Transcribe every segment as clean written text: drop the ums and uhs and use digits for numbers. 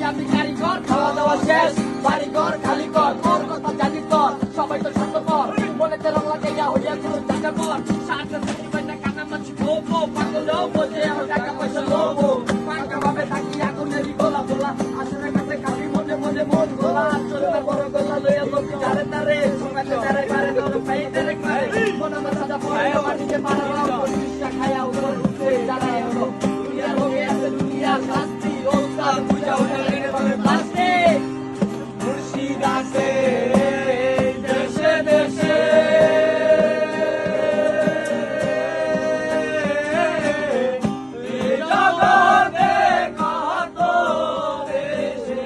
আমি কারিগর, খাওয়া দাওয়া শেষ, বাড়ি ঘর খালি কর, তোর কথা জানি তোর, সবাই তো সত্য কর, মনেতে রং লাগাইয়া হইয়া তোর টাকা পর, সাতটা থেকে বাইনা কানা মাছি ভোবো, পাগল বোঝে আমার টাকা পয়সা লোবো, পাঙ্কা ভাবে থাকি আগুনেরই গোলা গোলা, আসলে কাছে খালি মনে মনে মন গোলা, চলবে বড় গোলা লইয়া লোকি ধারে ধারে, সঙ্গাতে ধারে ধারে তোর পাই ধারে ধারে, মনে মনে সাদা পড়ে মাটিতে পাড়া রাও, পরিষ্টা খায়া উপর উঠে দাঁড়ায় হলো, দুনিয়ার হোগে আছে দুনিয়ার শাস্তি, ওস্তাদ পূজা উঠে লেগে ভাবে প্লাস্টিক, মুর্শিদ আছে দেশে দেশে, জগতে কত দেশে,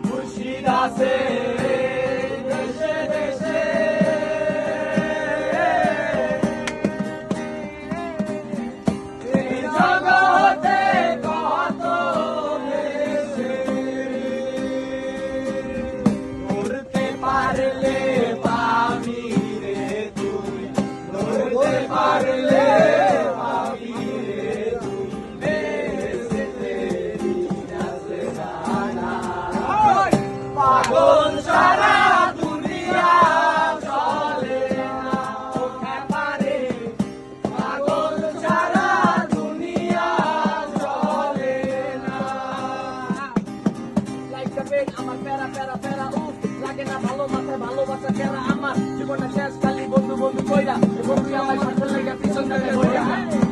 মুর্শিদ আছে দেশে দেশে, জগতে কত দেশে, ধরতে পারলে পাবি রে তুই, ধরতে পারলে পাবি রে তুই, দেশে তেরি নাচে গানা, পাগল সারা দুনিয়া চলে না, ওঠে পারে পাগল সারা দুনিয়া চলে না, লাইকা পেন আমার প্যারা প্যারা প্যারা উফ, লাগে না ভালো মাথায় ভালোবাসা প্যারা আমার, জীবনটা শেষ খালি বন্ধু বন্ধু কইরা, বন্ধু আমার সাথে লেগে পিছন থেকে বইরা,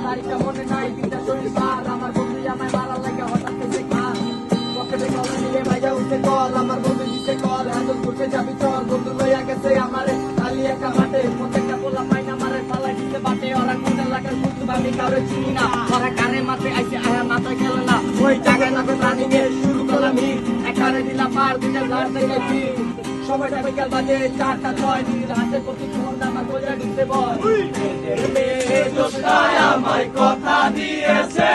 তারিখটা মনে নাই দিনটা শরীর পার, আমার বন্ধু আমায় মারা লাগে হঠাৎ থেকে কার, পকেটে কলে নিয়ে ভাইয়া উঠে কল, আমার বন্ধু দিতে কল, হাজল ঘুরতে যাবি চল, বন্ধু লইয়া গেছে আমারে খালি একটা মাঠে, প্রত্যেকটা পোলা পাইনা মারে ফালাই দিতে বাটে, ওরা কোন এলাকার বন্ধু আমি কারো চিনি না, ওরা কারে মাঠে আইসে আয়া মাথায় খেলে না, ওই জায়গায় নামে রানিং এর শুরু করলাম হিট, একারে দিলা পার দুইটা ধার থেকে ফিট, সময়টা বিকাল বাজে 4টা 6 দিন, হাতে প্রতি ঘন্টা আমার গোজা ঢুকতে বল, আমায় কথা দিয়েছে।